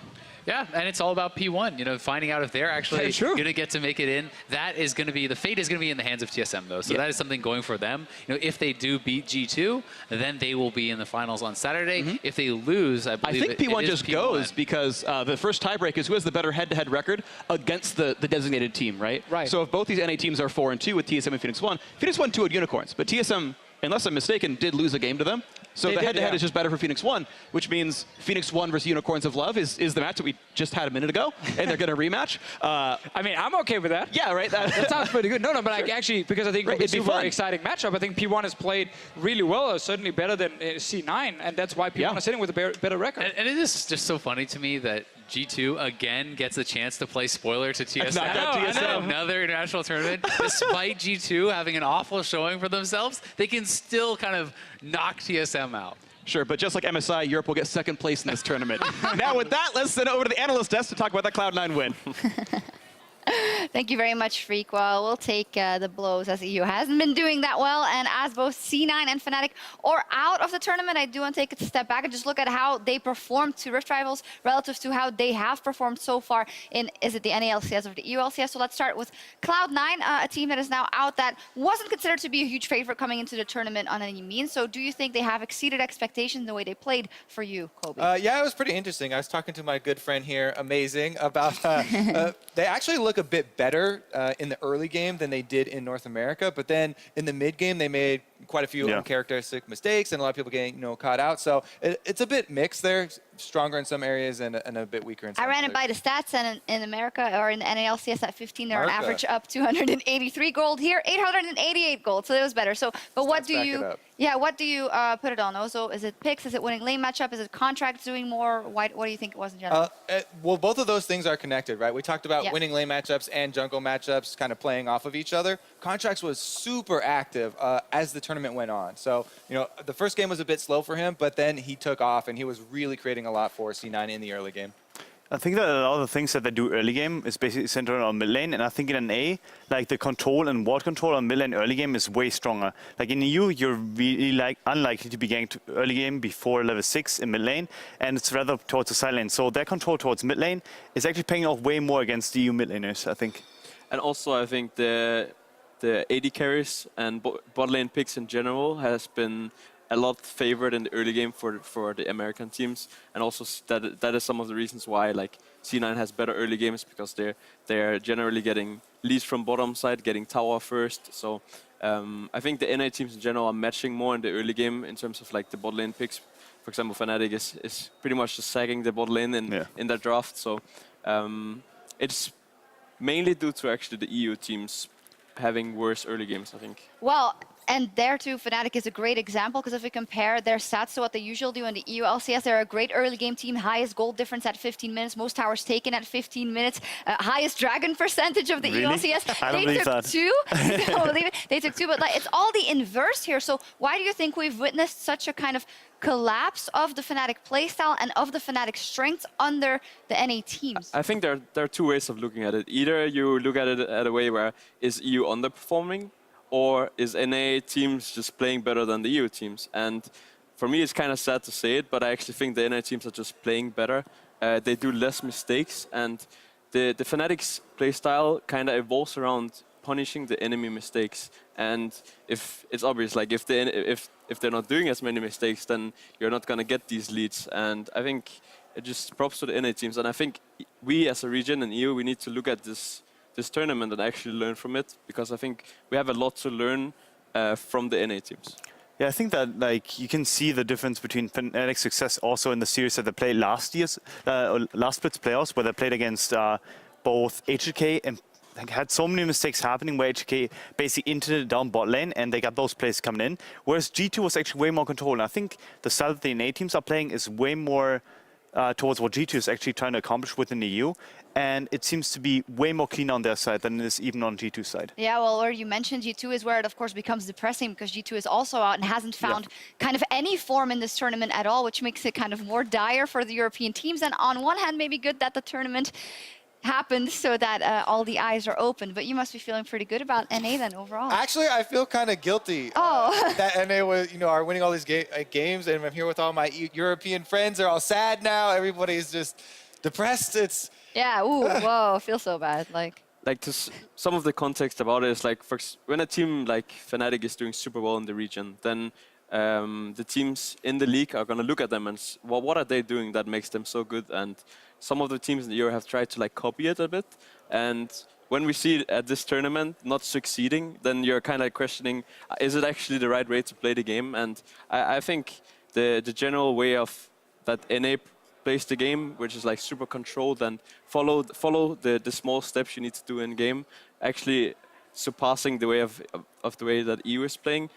Yeah, and it's all about P1, you know, finding out if they're actually going to get to make it in. That is going to be, the fate is going to be in the hands of TSM, though. So that is something going for them. You know, if they do beat G2, then they will be in the finals on Saturday. If they lose, I believe think P1 just goes because the first tiebreak is who has the better head-to-head record against the designated team, right? So if both these NA teams are 4-2 with TSM and Phoenix 1, Phoenix won 2 at Unicorns, but TSM, unless I'm mistaken, did lose a game to them. So They the did, head-to-head yeah. is just better for Phoenix 1, which means Phoenix 1 versus Unicorns of Love is the match that we just had a minute ago, and they're going to rematch. I mean, I'm okay with that. Yeah, right? That sounds pretty good. No, but I actually, because I think Right, it's a it'd be super fun. exciting matchup, I think P1 has played really well, certainly better than C9, and that's why P1 is sitting with a better record. And it is just so funny to me that G2 again gets a chance to play spoiler to TSM. knock out I know, TSM. Another international tournament. Despite G2 having an awful showing for themselves, they can still kind of knock TSM out. Sure, but just like MSI, Europe will get second place in this tournament. Now with that, let's send it over to the analyst desk to talk about that Cloud9 win. Thank you very much, Freak. Well, we'll take the blows as EU hasn't been doing that well. And as both C9 and Fnatic are out of the tournament, I do want to take a step back and just look at how they performed to Rift Rivals relative to how they have performed so far in, is it the NALCS or the EULCS? So let's start with Cloud9, a team that is now out that wasn't considered to be a huge favorite coming into the tournament on any means. So do you think they have exceeded expectations the way they played for you, Kobe? Yeah, it was pretty interesting. I was talking to my good friend here, Amazing, about they actually look a bit better in the early game than they did in North America, but then in the mid game they made quite a few uncharacteristic mistakes and a lot of people getting caught out. So it's a bit mixed there, stronger in some areas and a bit weaker in some. I ran it others. by the stats, and in America or in the NALCS at 15, they're on America. average up 283 gold. Here, 888 gold, so it was better. So, but what Stats do back you? it up. Yeah, what do you put it on? Ozo, is it picks? Is it winning lane matchup? Is it contracts doing more? What do you think it was in general? Well, both of those things are connected, right? We talked about Yeah. winning lane matchups and jungle matchups kind of playing off of each other. Contracts was super active as the tournament went on. So, the first game was a bit slow for him, but then he took off and he was really creating a lot for C9 in the early game. I think that a lot of the things that they do early game is basically centered on mid lane, and I think in an A, like the control and ward control on mid lane early game is way stronger. Like in EU, you're really unlikely to be ganked early game before level 6 in mid lane, and it's rather towards the side lane. So their control towards mid lane is actually paying off way more against the EU mid laners, I think. And also, I think the AD carries and bot lane picks in general has been a lot favored in the early game for the American teams, and also that is some of the reasons why like C9 has better early games, because they're generally getting leads from bottom side, getting tower first. So I think the NA teams in general are matching more in the early game in terms of like the bot lane picks. For example, Fnatic is pretty much just sagging the bot lane in that draft. So it's mainly due to actually the EU teams having worse early games, I think. Well, and there too, Fnatic is a great example, because if we compare their stats to what they usually do in the EU LCS, they're a great early game team, highest gold difference at 15 minutes, most towers taken at 15 minutes, highest dragon percentage of the EU LCS. I don't They believe took that. 2. I don't believe it. They took 2, but like, it's all the inverse here. So why do you think we've witnessed such a kind of collapse of the Fnatic playstyle and of the Fnatic strengths under the NA teams? I think there are two ways of looking at it. Either you look at it at a way where is EU underperforming, or is NA teams just playing better than the EU teams? And for me, it's kind of sad to say it, but I actually think the NA teams are just playing better. They do less mistakes, and the Fnatic's playstyle kind of evolves around punishing the enemy mistakes. And if it's obvious, like if they're not doing as many mistakes, then you're not gonna get these leads. And I think it just props to the NA teams. And I think we as a region in EU, we need to look at this tournament and actually learn from it, because I think we have a lot to learn from the NA teams. Yeah, I think that like you can see the difference between Fnatic's success also in the series that they played last split's playoffs, where they played against both HK and had so many mistakes happening where HK basically entered down bot lane and they got those plays coming in, whereas G2 was actually way more controlled. And I think the style that the NA teams are playing is way more towards what G2 is actually trying to accomplish within the EU, and it seems to be way more clean on their side than it is even on G2 side. Yeah, well, where you mentioned G2 is where it, of course, becomes depressing, because G2 is also out and hasn't found kind of any form in this tournament at all, which makes it kind of more dire for the European teams. And on one hand, maybe good that the tournament happened so that all the eyes are open. But you must be feeling pretty good about NA then overall. Actually, I feel kind of guilty that NA was, are winning all these games, and I'm here with all my European friends. They're all sad now. Everybody's just depressed. It's Yeah, ooh, whoa, feel so bad. Like Some of the context about it is like, when a team like Fnatic is doing super well in the region, then the teams in the league are going to look at them and well, what are they doing that makes them so good? And some of the teams in the Euro have tried to like copy it a bit. And when we see it at this tournament not succeeding, then you're kind of questioning, is it actually the right way to play the game? And I think the general way of that NA plays the game, which is like super controlled and follow the small steps you need to do in game, actually surpassing the way of the way that EU is playing,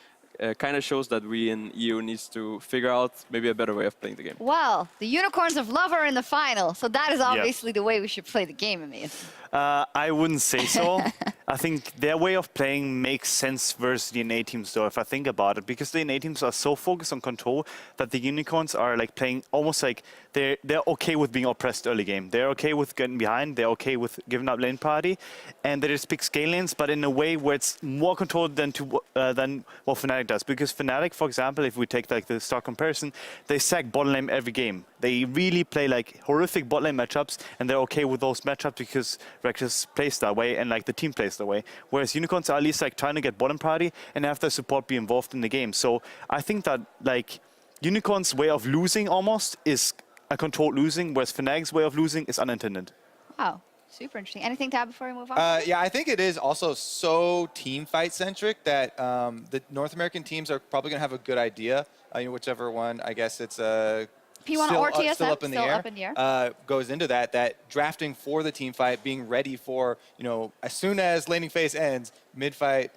kind of shows that we in EU needs to figure out maybe a better way of playing the game. Well, the Unicorns of Love are in the final, so that is obviously the way we should play the game, Emil. I wouldn't say so. I think their way of playing makes sense versus the NA teams, though, if I think about it, because the NA teams are so focused on control that the Unicorns are like playing almost like they're okay with being oppressed early game. They're okay with getting behind. They're okay with giving up lane party, and they just pick scale lanes, but in a way where it's more controlled than what Fnatic does. Because Fnatic, for example, if we take like the stock comparison, they sack bot lane every game. They really play like horrific bot lane matchups, and they're okay with those matchups because Reckless plays that way and like the team plays that way. Whereas Unicorns are at least like trying to get bottom party and have their support be involved in the game. So I think that like Unicorns' way of losing almost is a controlled losing, whereas Fnatic's way of losing is unintended. Wow, super interesting. Anything to add before we move on? Yeah, I think it is also so team fight centric that the North American teams are probably going to have a good idea. Whichever one, I guess it's P1 still, or TSM, still up in the air, goes into that drafting for the team fight, being ready for, as soon as laning phase ends, mid-fight,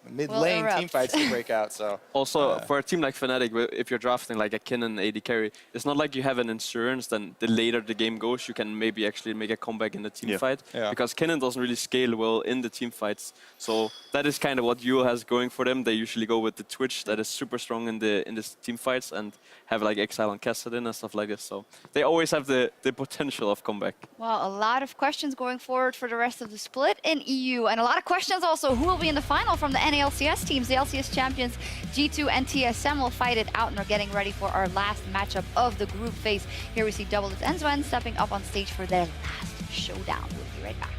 mid-lane team fights to break out. So also, for a team like Fnatic, if you're drafting like a Kennen AD carry, it's not like you have an insurance, then the later the game goes, you can maybe actually make a comeback in the team fight. Yeah. Because Kennen doesn't really scale well in the team fights. So that is kind of what Yule has going for them. They usually go with the Twitch that is super strong in the team fights and have like Exile and Kassadin and stuff like this. So they always have the potential of comeback. Well, a lot of questions going forward for the rest of the split in EU, and a lot of questions also who will be in the final from the NALCS teams. The LCS champions G2 and TSM will fight it out and are getting ready for our last matchup of the group phase. Here we see Double and Enzo stepping up on stage for their last showdown. We'll be right back.